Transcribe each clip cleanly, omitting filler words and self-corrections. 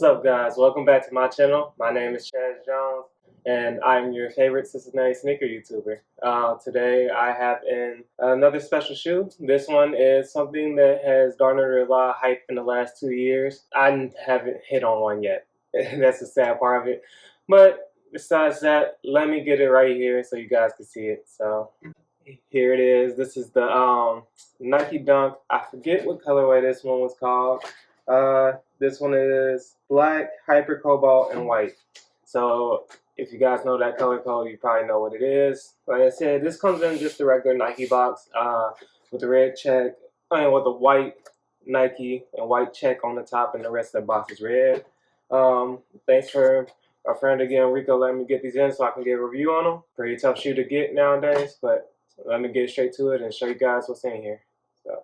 What's up, guys? Welcome back to my channel. My name is Chaz Jones, and I'm your favorite Cincinnati sneaker YouTuber. Today I have in another special shoe. This one is something that has garnered a lot of hype in the last 2 years. I haven't hit on one yet. That's the sad part of it. But besides that, let me get it right here so you guys can see it. So here it is. This is the Nike Dunk. I forget what colorway this one was called. This one is black, hyper cobalt, and white. So if you guys know that color code, you probably know what it is. Like I said, this comes in just a regular Nike box with the red check, with the white Nike and white check on the top, and the rest of the box is red. Thanks for our friend again, Rico, letting me get these in so I can get a review on them. Pretty tough shoe to get nowadays, but let me get straight to it and show you guys what's in here. So,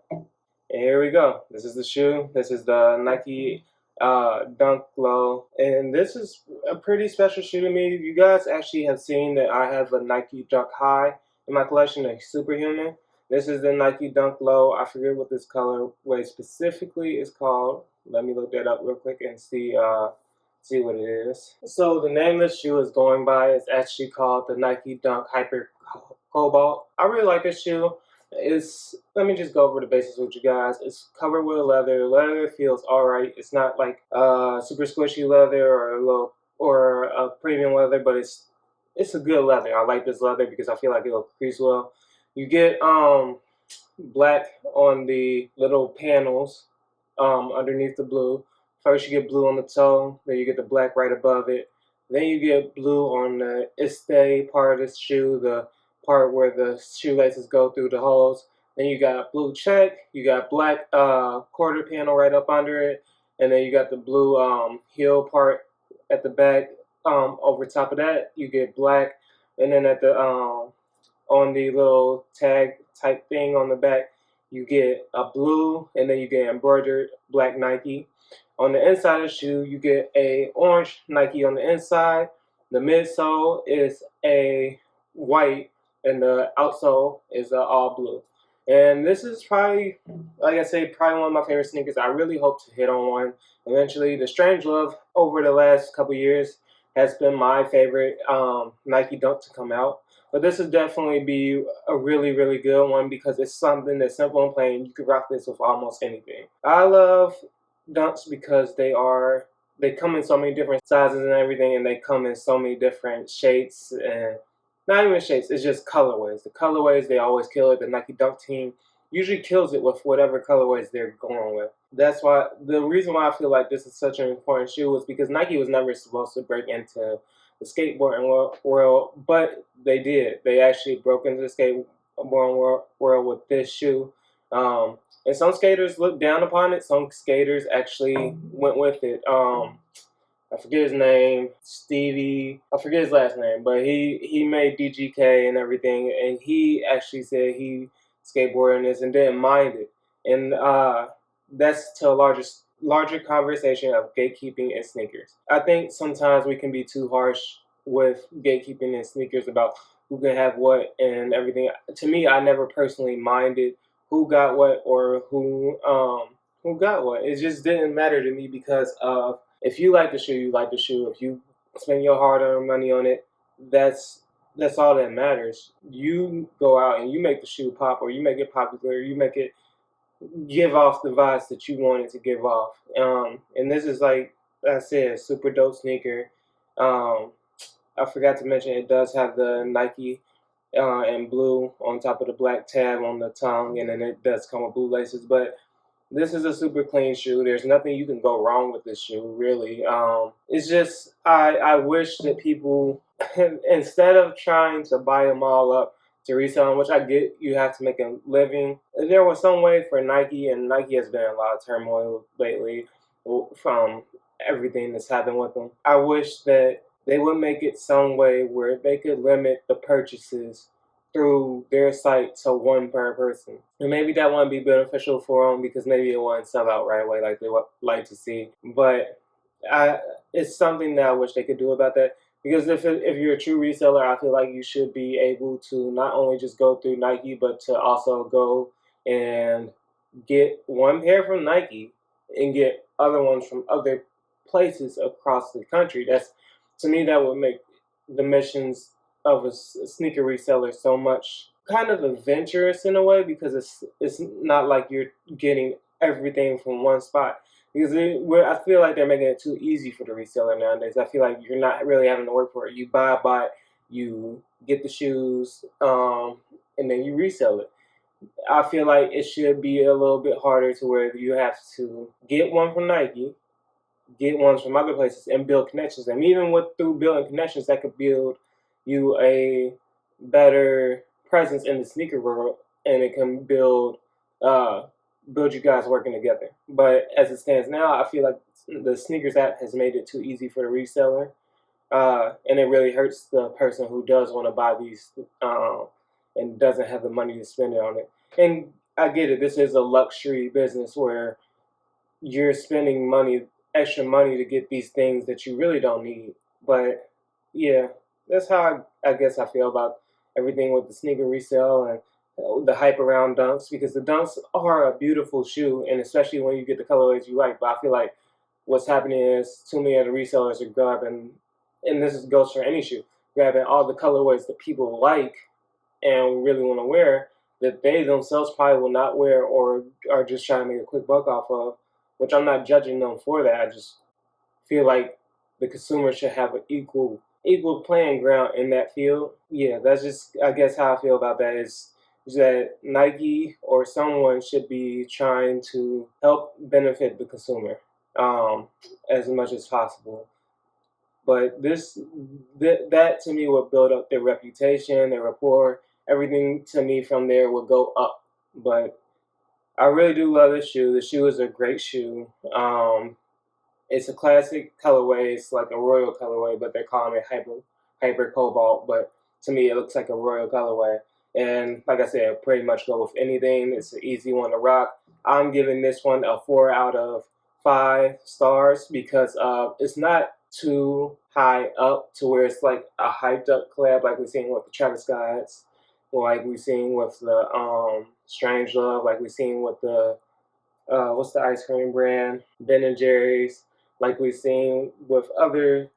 and here we go. This is the shoe. This is the Nike Dunk Low, and this is a pretty special shoe to me. You guys actually have seen that I have a Nike Dunk High in my collection, a Superhuman. This is the Nike Dunk Low. I forget what this colorway specifically is called. Let me look that up real quick and see what it is. So the name of the shoe is going by is actually called the Nike Dunk Hyper Cobalt. I really like this shoe. Let me just go over the basics with you guys. It's covered with leather. The leather feels alright. It's not like super squishy leather or a premium leather, but it's a good leather. I like this leather because I feel like it'll crease well. You get black on the little panels underneath the blue. First you get blue on the toe, then you get the black right above it. Then you get blue on the istay part of the shoe, the part where the shoelaces go through the holes. Then you got blue check, you got black quarter panel right up under it, and then you got the blue heel part at the back. Over top of that, you get black, and then at the on the little tag type thing on the back, you get a blue, and then you get embroidered black Nike. On the inside of the shoe, you get a orange Nike on the inside. The midsole is a white, and the outsole is all blue. And this is probably, like I say, probably one of my favorite sneakers. I really hope to hit on one eventually. The Strangelove over the last couple years has been my favorite Nike Dunk to come out. But this would definitely be a really, really good one because it's something that's simple and plain. You can rock this with almost anything. I love Dunks because they come in so many different sizes and everything, and they come in so many different shapes, and not even shapes, it's just colorways. The colorways, they always kill it. The Nike Dunk team usually kills it with whatever colorways they're going with. That's why, the reason why I feel like this is such an important shoe is because Nike was never supposed to break into the skateboarding world, but they did. They actually broke into the skateboarding world with this shoe. And some skaters looked down upon it. Some skaters actually went with it. I forget his name, Stevie. I forget his last name, but he made DGK and everything, and he actually said he skateboarded in this and didn't mind it. And that's to a larger conversation of gatekeeping and sneakers. I think sometimes we can be too harsh with gatekeeping and sneakers about who can have what and everything. To me, I never personally minded who got what or who got what. It just didn't matter to me because if you like the shoe, you like the shoe. If you spend your hard-earned money on it, that's all that matters. You go out and you make the shoe pop, or you make it popular, or you make it give off the vibes that you want it to give off. And this is, like I said, a super dope sneaker. I forgot to mention it does have the Nike and blue on top of the black tab on the tongue, and then it does come with blue laces. But this is a super clean shoe. There's nothing you can go wrong with this shoe, really. It's just I wish that people, instead of trying to buy them all up to resell them, which I get, you have to make a living. If there was some way for Nike, and Nike has been in a lot of turmoil lately from everything that's happened with them. I wish that they would make it some way where they could limit the purchases through their site to one per person. And maybe that wouldn't be beneficial for them because maybe it wouldn't sell out right away like they would like to see. But it's something that I wish they could do about that. Because if you're a true reseller, I feel like you should be able to not only just go through Nike, but to also go and get one pair from Nike and get other ones from other places across the country. That's, to me, that would make the missions of a sneaker reseller so much kind of adventurous in a way, because it's not like you're getting everything from one spot. Because I feel like they're making it too easy for the reseller nowadays. I feel like you're not really having to work for it. You buy a bot, you get the shoes, and then you resell it. I feel like it should be a little bit harder, to where you have to get one from Nike, get ones from other places, and build connections. And even through building connections, that could build you a better presence in the sneaker world, and it can build you guys working together. But as it stands now, I feel like the sneakers app has made it too easy for the reseller, and it really hurts the person who does want to buy these and doesn't have the money to spend it on it. And I get it, this is a luxury business where you're spending extra money to get these things that you really don't need. But yeah, that's how I guess I feel about everything with the sneaker resale and the hype around Dunks, because the Dunks are a beautiful shoe, and especially when you get the colorways you like. But I feel like what's happening is too many of the resellers are grabbing, and this goes for any shoe, grabbing all the colorways that people like and really want to wear, that they themselves probably will not wear, or are just trying to make a quick buck off of, which I'm not judging them for that. I just feel like the consumer should have an equal playing ground in that field. Yeah, that's just, I guess, how I feel about that is that Nike or someone should be trying to help benefit the consumer as much as possible. But that to me would build up their reputation, their rapport. Everything to me from there would go up. But I really do love this shoe. The shoe is a great shoe. It's a classic colorway. It's like a royal colorway, but they're calling it hyper cobalt. But to me, it looks like a royal colorway. And like I said, pretty much go with anything. It's an easy one to rock. I'm giving this one a 4 out of 5 stars, because it's not too high up to where it's like a hyped up collab like we're seeing with the Travis Scotts, like we're seeing with the Strange Love, like we're seeing with the what's the ice cream brand, Ben and Jerry's, like we've seen with other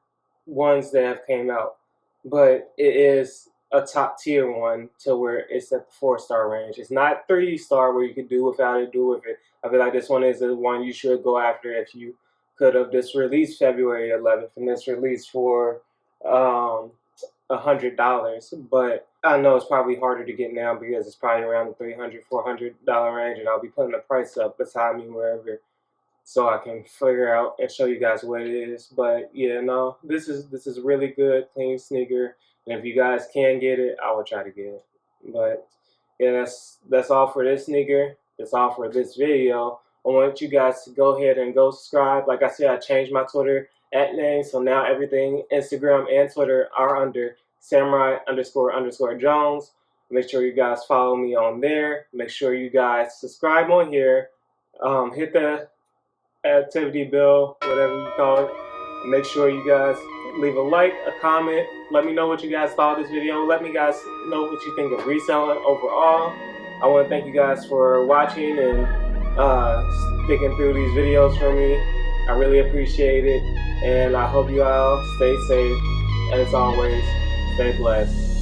ones that have came out. But it is a top tier one, to where it's at the 4-star range. It's not 3-star where you could do without it, do with it. I feel like this one is the one you should go after if you could have. This released February 11th, and this released for $100. But I know it's probably harder to get now, because it's probably around the $300, $400 range, and I'll be putting the price up beside me wherever, so I can figure out and show you guys what it is. But yeah, no, this is really good, clean sneaker. And if you guys can get it, I will try to get it. But yeah, that's all for this sneaker. That's all for this video. I want you guys to go ahead and go subscribe. Like I said, I changed my Twitter @name, so now everything, Instagram and Twitter, are under samurai__Jones. Make sure you guys follow me on there. Make sure you guys subscribe on here. Hit the activity bell, whatever you call it. Make sure you guys leave a like, a comment. Let me know what you guys thought of this video. Let me guys know what you think of reselling overall. I want to thank you guys for watching and sticking through these videos for me. I really appreciate it, and I hope you all stay safe, and as always, stay blessed.